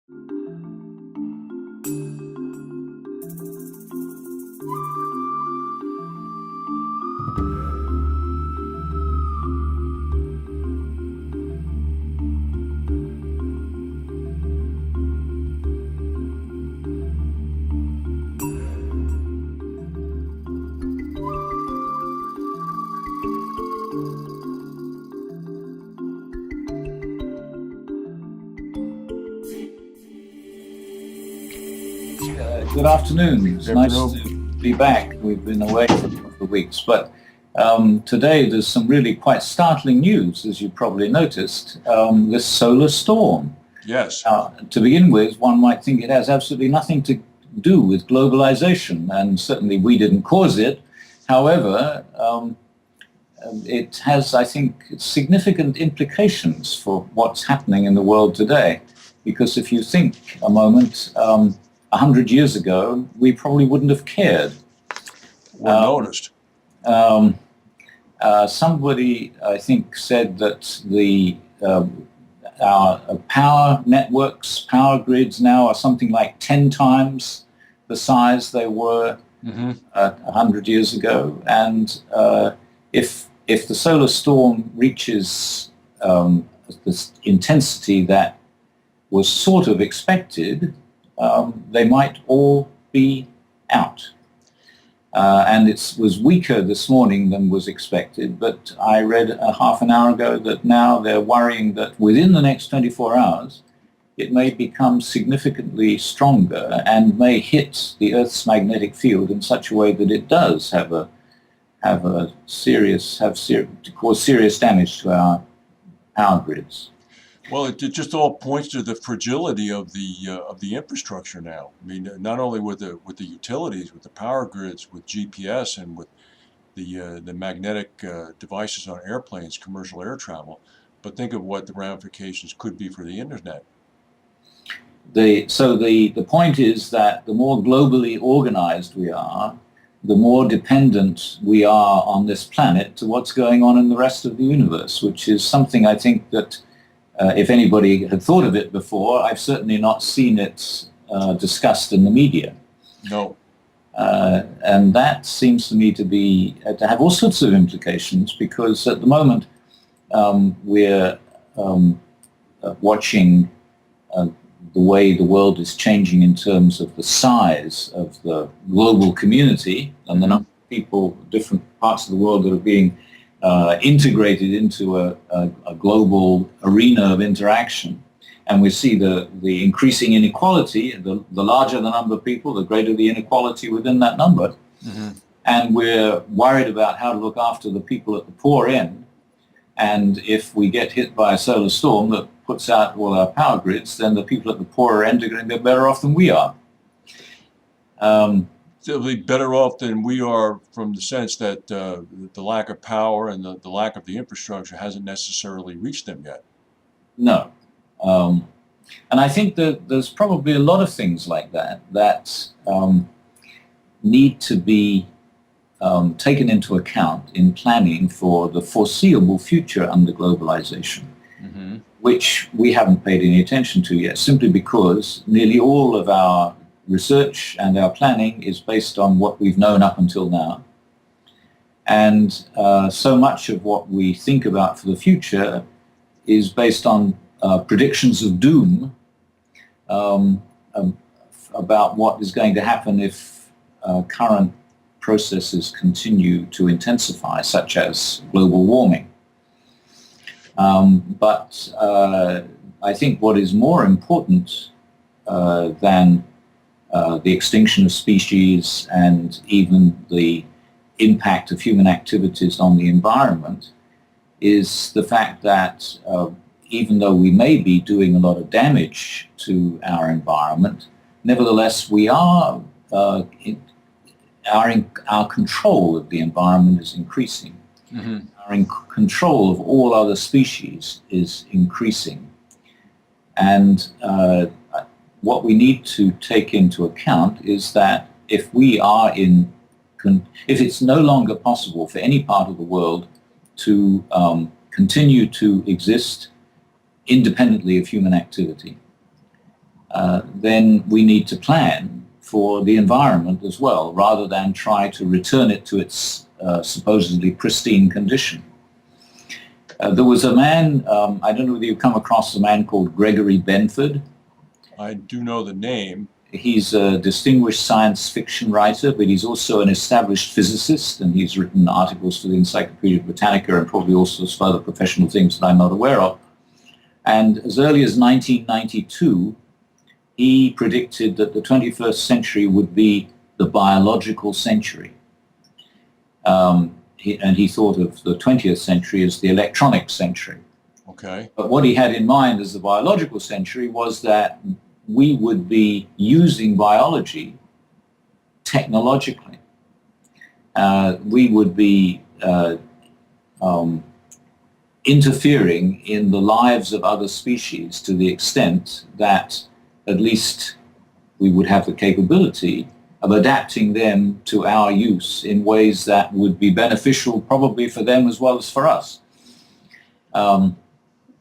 Good afternoon. It's nice to be back. We've been away for a couple of weeks, but today there's some really quite startling news, as you probably noticed, this solar storm. Yes. To begin with, one might think it has absolutely nothing to do with globalization, and certainly we didn't cause it. However, it has, I think, significant implications for what's happening in the world today. Because if you think a moment, 100 years ago, we probably wouldn't have cared. Or noticed. Somebody, I think, said that our power networks, power grids now are something like 10 times the size they were 100 years ago. And if the solar storm reaches this intensity that was sort of expected, they might all be out. And it was weaker this morning than was expected, but I read a half an hour ago that now they're worrying that within the next 24 hours, it may become significantly stronger and may hit the Earth's magnetic field in such a way that it does cause serious damage to our power grids. Well, it just all points to the fragility of the infrastructure now. I mean, not only with the utilities, with the power grids, with GPS, and with the magnetic devices on airplanes, commercial air travel, but think of what the ramifications could be for the internet. So the point is that the more globally organized we are, the more dependent we are on this planet to what's going on in the rest of the universe, which is something I think that if anybody had thought of it before, I've certainly not seen it discussed in the media. No. And that seems to me to have all sorts of implications, because at the moment we're watching the way the world is changing in terms of the size of the global community and the number of people, different parts of the world that are being integrated into a global arena of interaction. And we see the increasing inequality. The larger the number of people, the greater the inequality within that number. Mm-hmm. And we're worried about how to look after the people at the poor end. And if we get hit by a solar storm that puts out all our power grids, then the people at the poorer end are going to be better off than we are. They'll be better off than we are, from the sense that the lack of power and the lack of the infrastructure hasn't necessarily reached them yet. No. And I think that there's probably a lot of things like that need to be taken into account in planning for the foreseeable future under globalization, which we haven't paid any attention to yet, simply because nearly all of our research and our planning is based on what we've known up until now. And so much of what we think about for the future is based on predictions of doom about what is going to happen if current processes continue to intensify, such as global warming. But I think what is more important than the extinction of species and even the impact of human activities on the environment is the fact that even though we may be doing a lot of damage to our environment, nevertheless we are our control of the environment is increasing. Mm-hmm. Our control of all other species is increasing. And what we need to take into account is that if we are if it's no longer possible for any part of the world to continue to exist independently of human activity, then we need to plan for the environment as well, rather than try to return it to its supposedly pristine condition. There was a man, I don't know whether you've come across a man called Gregory Benford. I do know the name. He's a distinguished science fiction writer, but he's also an established physicist, and he's written articles for the Encyclopedia Britannica and probably all sorts of other professional things that I'm not aware of. And as early as 1992, he predicted that the 21st century would be the biological century. And he thought of the 20th century as the electronic century. Okay. But what he had in mind as the biological century was that we would be using biology technologically. We would be interfering in the lives of other species to the extent that at least we would have the capability of adapting them to our use in ways that would be beneficial probably for them as well as for us.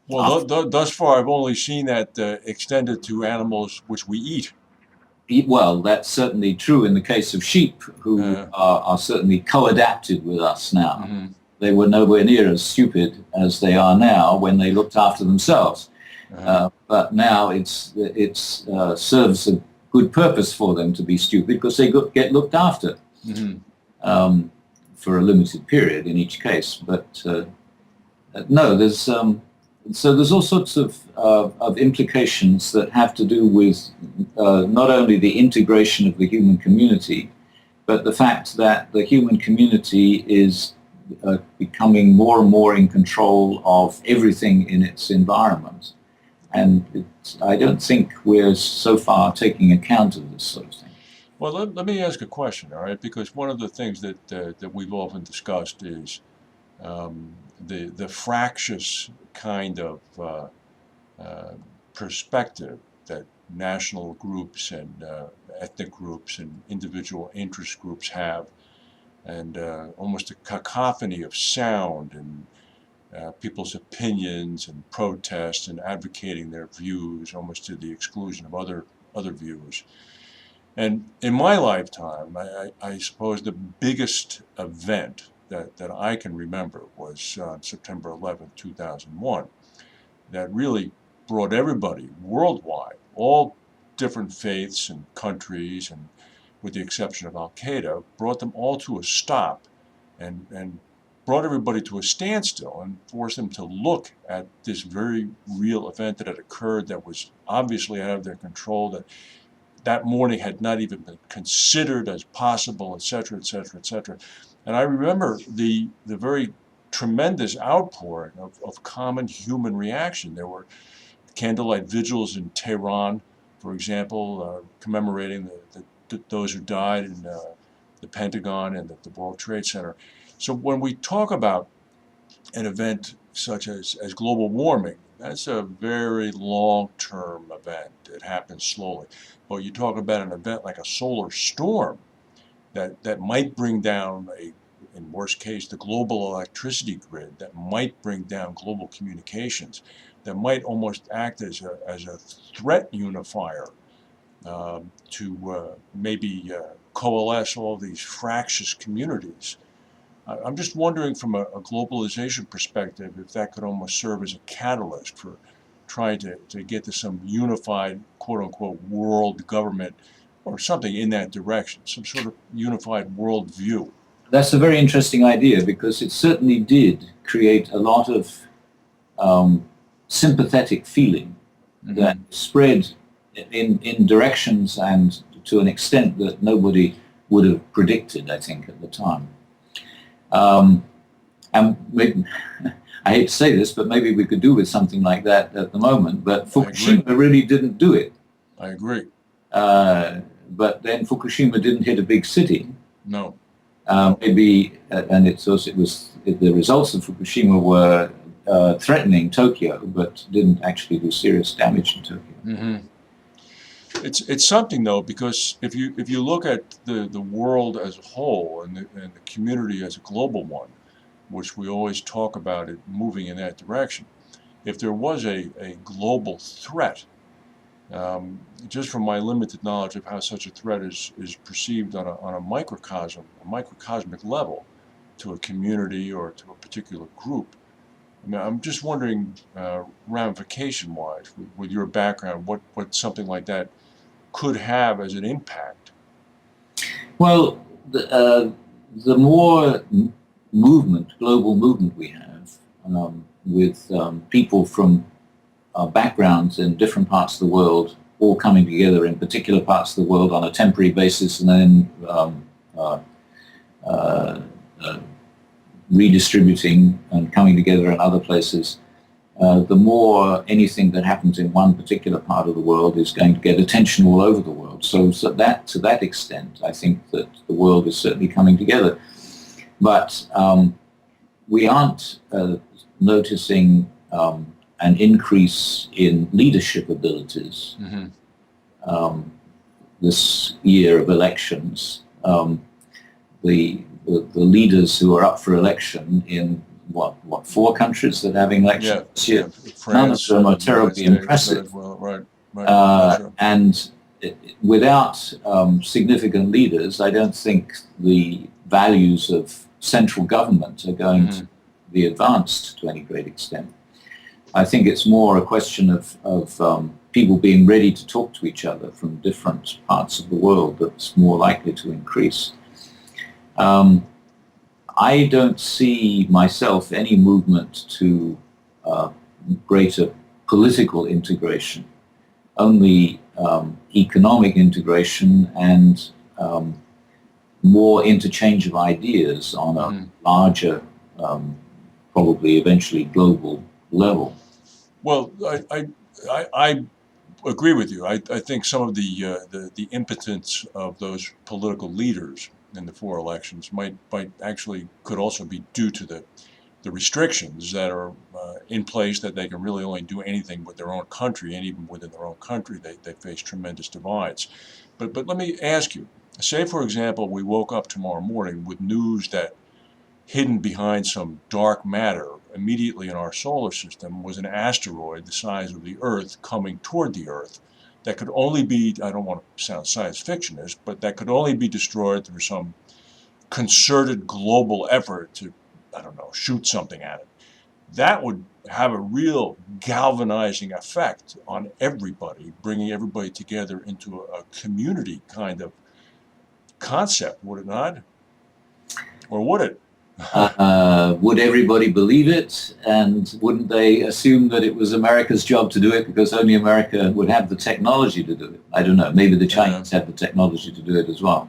Well, thus far, I've only seen that extended to animals which we eat. Well, that's certainly true in the case of sheep, who are certainly co-adapted with us now. Mm-hmm. They were nowhere near as stupid as they are now when they looked after themselves. But now it serves a good purpose for them to be stupid because they get looked after for a limited period in each case. But no, there's all sorts of implications that have to do with not only the integration of the human community, but the fact that the human community is becoming more and more in control of everything in its environment. And I don't think we're so far taking account of this sort of thing. Well, let me ask a question, all right? Because one of the things that we've often discussed is the fractious kind of perspective that national groups and ethnic groups and individual interest groups have, and almost a cacophony of sound and people's opinions and protests and advocating their views almost to the exclusion of other views. And in my lifetime, I suppose the biggest event that I can remember was on September 11th, 2001, that really brought everybody worldwide, all different faiths and countries, and with the exception of Al-Qaeda, brought them all to a stop and brought everybody to a standstill and forced them to look at this very real event that had occurred that was obviously out of their control, that morning had not even been considered as possible, et cetera, et cetera, et cetera. And I remember the very tremendous outpouring of common human reaction. There were candlelight vigils in Tehran, for example, commemorating those who died in the Pentagon and the World Trade Center. So when we talk about an event such as global warming, that's a very long-term event. It happens slowly. But you talk about an event like a solar storm that might bring down, in worst case, the global electricity grid, that might bring down global communications, that might almost act as a threat unifier to maybe coalesce all these fractious communities. I'm just wondering from a globalization perspective if that could almost serve as a catalyst for trying to get to some unified, quote-unquote, world government or something in that direction, some sort of unified world view. That's a very interesting idea because it certainly did create a lot of sympathetic feeling that spread in directions and to an extent that nobody would have predicted, I think, at the time. And maybe, I hate to say this, but maybe we could do with something like that at the moment. But Fukushima really didn't do it. I agree. But then Fukushima didn't hit a big city. No. Maybe, and the results of Fukushima were threatening Tokyo, but didn't actually do serious damage in Tokyo. Mm-hmm. It's something though, because if you look at the world as a whole and the community as a global one, which we always talk about it moving in that direction, if there was a global threat Just from my limited knowledge of how such a threat is perceived on a microcosmic level to a community or to a particular group. I mean, I'm just wondering, ramification-wise, with your background, what something like that could have as an impact. Well, the more global movement we have, with people from backgrounds in different parts of the world all coming together in particular parts of the world on a temporary basis and then uh, uh, redistributing and coming together in other places, the more anything that happens in one particular part of the world is going to get attention all over the world. So that to that extent, I think that the world is certainly coming together. But we aren't noticing an increase in leadership abilities this year of elections. The leaders who are up for election in what 4 countries that are having elections this year, none of them are terribly impressive. Well, right. And without significant leaders, I don't think the values of central government are going to be advanced to any great extent. I think it's more a question of people being ready to talk to each other from different parts of the world that's more likely to increase. I don't see myself any movement to greater political integration, only economic integration and more interchange of ideas on a larger, probably eventually global level. Well, I agree with you. I think some of the impotence of those political leaders in the 4 elections might actually could also be due to the restrictions that are in place, that they can really only do anything with their own country, and even within their own country they face tremendous divides. But let me ask you, say for example we woke up tomorrow morning with news that hidden behind some dark matter immediately in our solar system was an asteroid the size of the Earth coming toward the Earth that could only be, I don't want to sound science fictionist, but that could only be destroyed through some concerted global effort to, I don't know, shoot something at it. That would have a real galvanizing effect on everybody, bringing everybody together into a community kind of concept, would it not? Or would it? Would everybody believe it? And wouldn't they assume that it was America's job to do it because only America would have the technology to do it? I don't know. Maybe the Chinese have the technology to do it as well.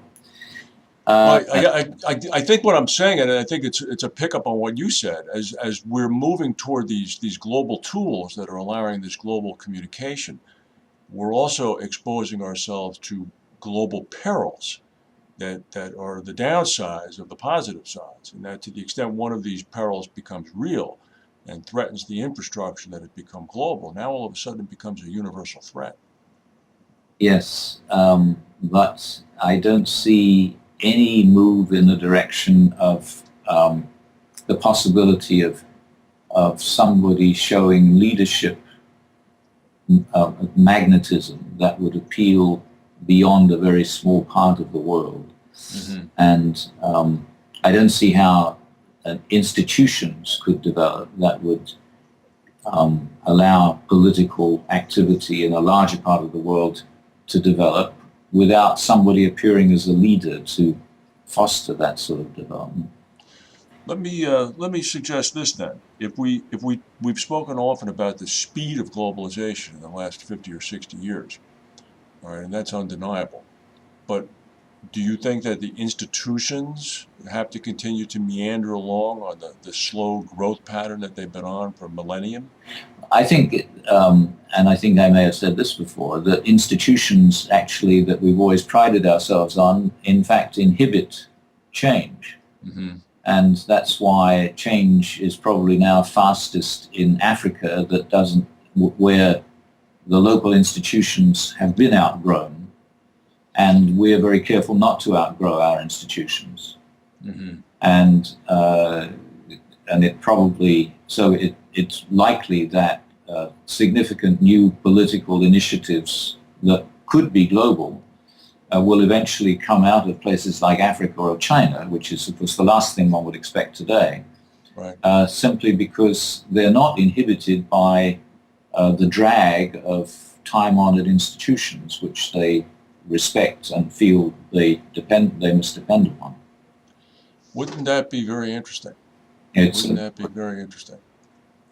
Well, I think what I'm saying, and I think it's a pickup on what you said, as we're moving toward these global tools that are allowing this global communication, we're also exposing ourselves to global perils that are the downsides of the positive sides, and that to the extent one of these perils becomes real and threatens the infrastructure that has become global, now all of a sudden it becomes a universal threat. Yes, but I don't see any move in the direction of the possibility of somebody showing leadership magnetism that would appeal beyond a very small part of the world. And I don't see how institutions could develop that would allow political activity in a larger part of the world to develop without somebody appearing as a leader to foster that sort of development. Let me suggest this then. We've spoken often about the speed of globalization in the last 50 or 60 years, all right, and that's undeniable. But do you think that the institutions have to continue to meander along on the slow growth pattern that they've been on for a millennium? I think, and I think I may have said this before, that institutions actually that we've always prided ourselves on, in fact, inhibit change. And that's why change is probably now fastest in Africa, where the local institutions have been outgrown, and we're very careful not to outgrow our institutions. And it probably, so it's likely that significant new political initiatives that could be global will eventually come out of places like Africa or China, which is, of course, the last thing one would expect today, right. simply because they're not inhibited by the drag of time-honored institutions, which they respect and feel they must depend upon. Wouldn't that be very interesting? Wouldn't that be very interesting?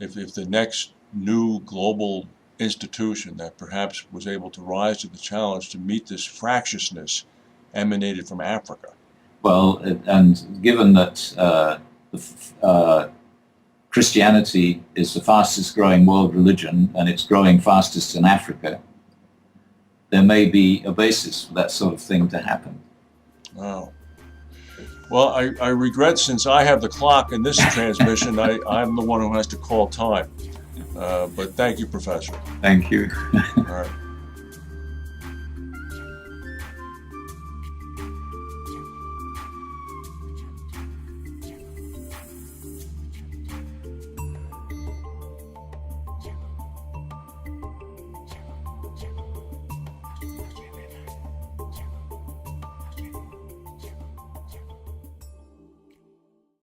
If the next new global institution that perhaps was able to rise to the challenge to meet this fractiousness emanated from Africa. Well, and given that Christianity is the fastest growing world religion and it's growing fastest in Africa, there may be a basis for that sort of thing to happen. Wow. Well, I regret, since I have the clock in this transmission, I'm the one who has to call time. But thank you, Professor. Thank you. All right.